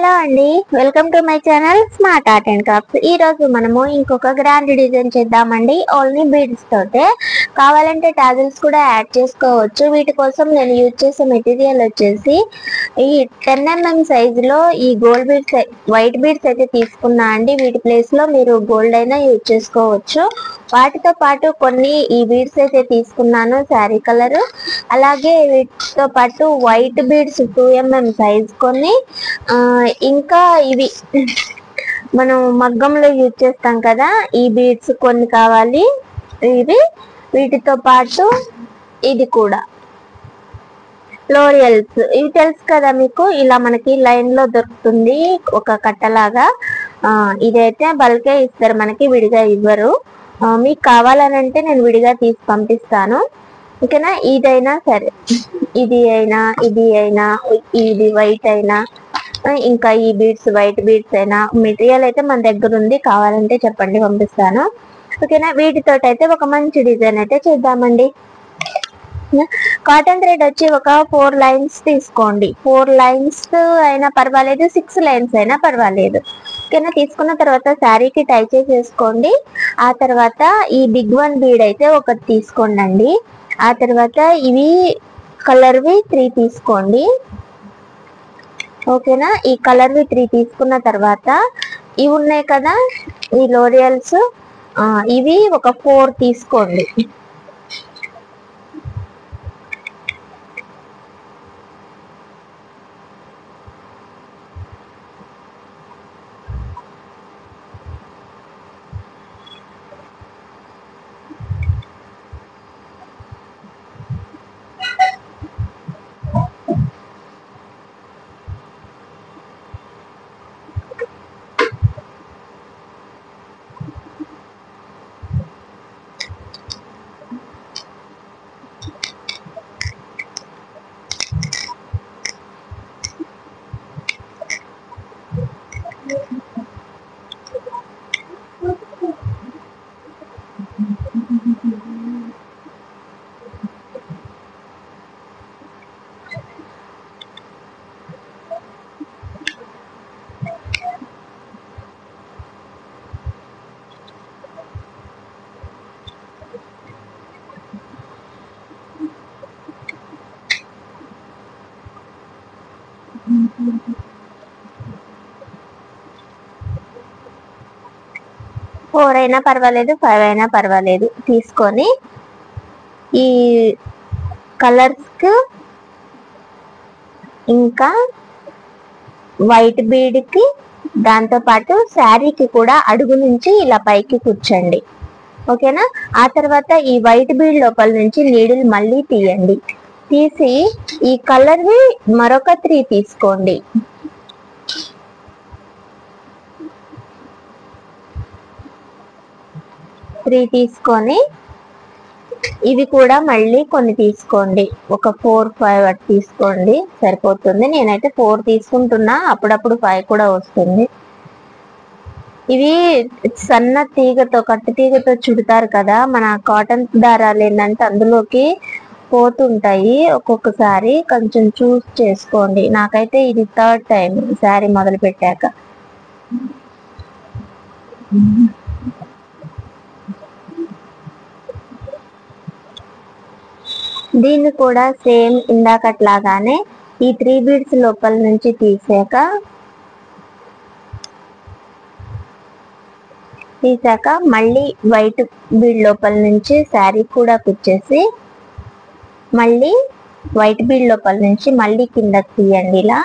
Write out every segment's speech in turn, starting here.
Hello అండి, welcome to my channel smart art and crafts. ఈ రోజు మనము ఇంకొక గ్రాండ్ డిజైన్ చేద్దామండి. ఓన్లీ బీడ్స్ తోటే. కావాలంటే టాజిల్స్ కూడా యాడ్ చేసుకోవచ్చు. వీటి కోసం నేను యూజ్ చేసే మెటీరియల్ వచ్చేసి ఈ 10mm సైజులో ఈ గోల్డ్ బీడ్స్, వైట్ బీడ్స్ అయితే తీసుకున్నా అండి. వీటి ప్లేస్ లో మీరు గోల్డ్ అయినా యూజ్ చేసుకోవచ్చు. వాటితో పాటు కొన్ని ఈ బీడ్స్ అయితే తీసుకున్నాను శారీ కలర్. అలాగే వీటితో పాటు వైట్ బీడ్స్ 2mm సైజ్ కొన్ని, ఇంకా ఇవి మనం మగ్గంలో యూజ్ చేస్తాం కదా, ఈ బీడ్స్ కొన్ని కావాలి. ఇవి వీటితో పాటు ఇది కూడా ఫ్లోరియల్స్, ఇవి తెలుసు కదా మీకు, ఇలా మనకి లైన్ లో దొరుకుతుంది ఒక కట్టలాగా. ఇదైతే బల్కే ఇస్తారు మనకి, విడిగా ఇవ్వరు. మీకు కావాలనంటే నేను విడిగా తీసి పంపిస్తాను, ఓకేనా. ఇదైనా సరే, ఇది అయినా ఇది వైట్ అయినా, ఇంకా ఈ బీడ్స్ వైట్ బీడ్స్ అయినా, మెటీరియల్ అయితే మన దగ్గర ఉంది, కావాలంటే చెప్పండి పంపిస్తాను, ఓకేనా. వీటితోటి అయితే ఒక మంచి డిజైన్ అయితే చేద్దామండి. కాటన్ థ్రెడ్ వచ్చి ఒక 4 లైన్స్ తీసుకోండి. 4 లైన్స్ అయినా పర్వాలేదు, 6 లైన్స్ అయినా పర్వాలేదు, ఓకేనా. తీసుకున్న తర్వాత శారీకి టై చేసేసుకోండి. ఆ తర్వాత ఈ బిగ్ వన్ బీడ్ అయితే ఒకటి తీసుకోండి. ఆ తర్వాత ఇవి కలర్వి 3 తీసుకోండి, ఓకేనా. ఈ కలర్వి 3 తీసుకున్న తర్వాత ఇవి ఉన్నాయి కదా ఈ లోరియల్స్, ఇవి ఒక 4 తీసుకోండి. ఫోర్ అయినా పర్వాలేదు, 5 అయినా పర్వాలేదు తీసుకొని ఈ కలర్స్ కి ఇంకా వైట్ బీడ్ కి, దాంతో పాటు శారీకి కూడా అడుగు నుంచి ఇలా పైకి కూర్చోండి, ఓకేనా. ఆ తర్వాత ఈ వైట్ బీడ్ లోపల నుంచి నీడిల్ మళ్ళీ తీయండి. తీసి ఈ కలర్వి మరొక 3 తీసుకోండి. తీసుకొని ఇవి కూడా మళ్ళీ కొన్ని తీసుకోండి, ఒక 4, 5 అటు తీసుకోండి, సరిపోతుంది. నేనైతే 4 తీసుకుంటున్నా, అప్పుడప్పుడు 5 కూడా వస్తుంది. ఇవి సన్న తీగతో, కట్టు తీగతో చుడతారు కదా, మన కాటన్ దారాలు ఏంటంటే అందులోకి పోతుంటాయి ఒక్కొక్కసారి, కొంచెం చూస్ చేసుకోండి. నాకైతే ఇది 3rd టైం శారీ మొదలు పెట్టాక. దీన్ని కూడా సేమ్ ఇందాకట్లాగానే ఈ 3 బీడ్స్ లోపల నుంచి తీసాక మళ్ళీ వైట్ బీడ్ లోపల నుంచి శారీ కూడా కుచ్చేసి మళ్ళీ వైట్ బీడ్ లోపల నుంచి మళ్ళీ కిందకి తీయండి ఇలా,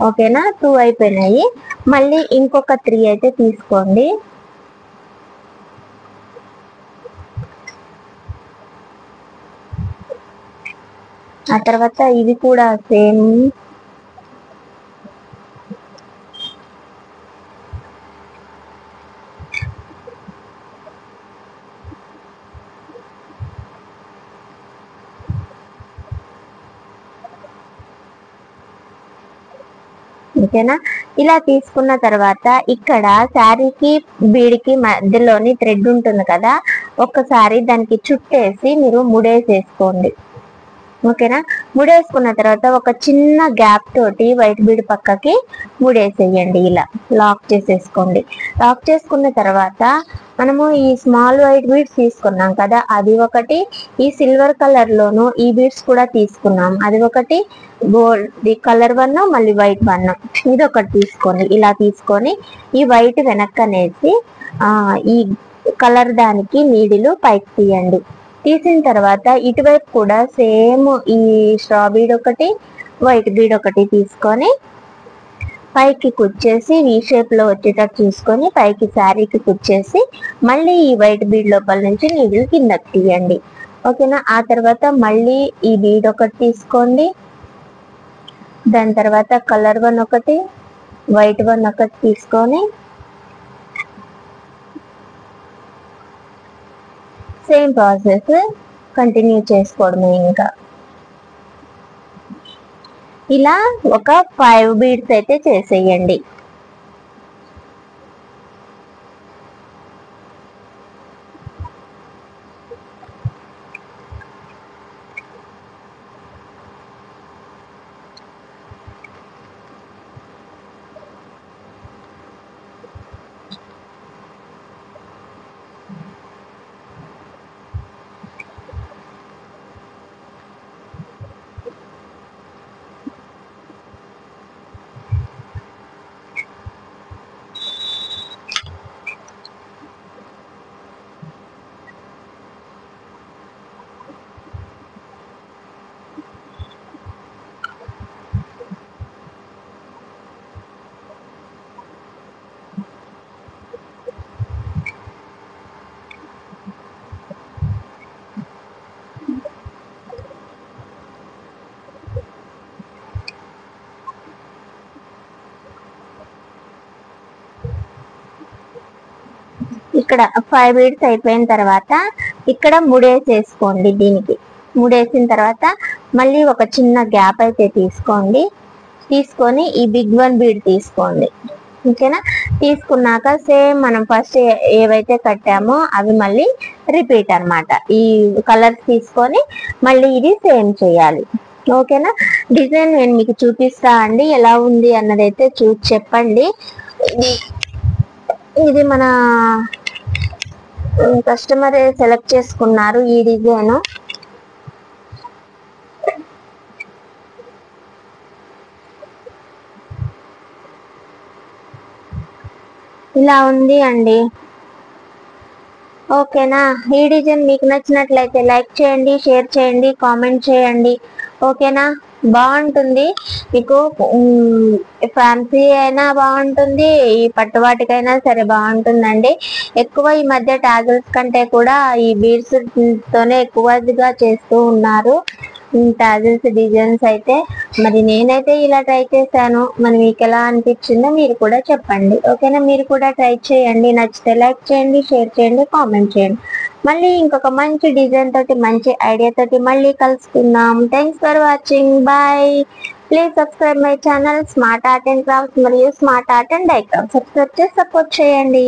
ఓకేనా. 2 అయిపోయినాయి. మళ్ళీ ఇంకొక 3 అయితే తీసుకోండి. ఆ తర్వాత ఇవి కూడా సేమ్ ఓకేనా. ఇలా తీసుకున్న తర్వాత ఇక్కడ శారీకి బీడికి మధ్యలోని థ్రెడ్ ఉంటుంది కదా, ఒక్కసారి దానికి చుట్టేసి మీరు ముడేసేసుకోండి. ఓకేనా. ముడేసుకున్న తర్వాత ఒక చిన్న గ్యాప్ తోటి వైట్ బీడ్ పక్కకి ముడేసేయండి. ఇలా లాక్ చేసేసుకోండి. లాక్ చేసుకున్న తర్వాత మనము ఈ స్మాల్ వైట్ బీడ్స్ తీసుకున్నాం కదా, అది ఒకటి, ఈ సిల్వర్ కలర్ లోను ఈ బీడ్స్ కూడా తీసుకున్నాం, అది ఒకటి, గోల్డ్ కలర్ వన్, మళ్ళీ వైట్ వన్, ఇది ఒకటి తీసుకోండి. ఇలా తీసుకొని ఈ వైట్ వెనక్కనేసి ఈ కలర్ దానికి నీడిలు పైకి తీయండి. తీసిన తర్వాత ఇటువైపు కూడా సేమ్ ఈ స్ట్రా బీడ్ ఒకటి, వైట్ బీడ్ ఒకటి తీసుకొని పైకి కుచ్చేసి వీ షేప్ లో వచ్చేటట్టు చూసుకొని పైకి శారీకి కుచ్చేసి మళ్ళీ ఈ వైట్ బీడ్ లోపల నుంచి నీడిల్ కిందకి తీయండి. ఓకేనా. ఆ తర్వాత మళ్ళీ ఈ బీడ్ ఒకటి తీసుకోండి. దాని తర్వాత కలర్ వన్ ఒకటి, వైట్ వన్ ఒకటి తీసుకొని సేమ్ ప్రాసెస్ కంటిన్యూ చేసుకోవడమే. ఇంకా ఇలా ఒక 5 బీడ్స్ అయితే చేసేయండి. ఇక్కడ 5 బీడ్స్ అయిపోయిన తర్వాత ఇక్కడ ముడేసేసుకోండి. దీనికి ముడేసిన తర్వాత మళ్ళీ ఒక చిన్న గ్యాప్ అయితే తీసుకోండి. తీసుకొని ఈ బిగ్ వన్ బీడ్ తీసుకోండి. ఓకేనా. తీసుకున్నాక సేమ్ మనం ఫస్ట్ ఏవైతే కట్టామో అవి మళ్ళీ రిపీట్ అన్నమాట. ఈ కలర్స్ తీసుకొని మళ్ళీ ఇది సేమ్ చేయాలి. ఓకేనా. డిజైన్ నేను మీకు చూపిస్తా అండి, ఎలా ఉంది అన్నదైతే చూసి చెప్పండి. ఇది మన కస్టమర్ సెలెక్ట్ చేసుకున్నారు ఈ డిజైన్. ఇలా ఉంది అండి. ఓకేనా. ఈ డిజైన్ మీకు నచ్చినట్లయితే లైక్ చేయండి, షేర్ చేయండి, కామెంట్ చేయండి. ఓకేనా. బాగుంటుంది మీకు, ఫ్యాన్సీ అయినా బాగుంటుంది, ఈ పట్టువాటికైనా సరే బాగుంటుందండి. ఎక్కువ ఈ మధ్య టాజిల్స్ కంటే కూడా ఈ బీడ్స్ తోనే ఎక్కువగా చేస్తూ ఉన్నారు టాజిల్స్ డిజైన్స్ అయితే. మరి నేనైతే ఇలా ట్రై చేశాను, మరి మీకు ఎలా అనిపించిందో మీరు కూడా చెప్పండి. ఓకేనా. మీరు కూడా ట్రై చేయండి. నచ్చితే లైక్ చేయండి, షేర్ చేయండి, కామెంట్ చేయండి. మళ్ళీ ఇంకొక మంచి డిజైన్ తోటి, మంచి ఐడియా తోటి మళ్ళీ కలుసుకుందాం. Thanks for watching. Bye. Please subscribe my channel smart art and crafts మరియు smart art and dye craft. Subscribe చేసి సపోర్ట్ చేయండి.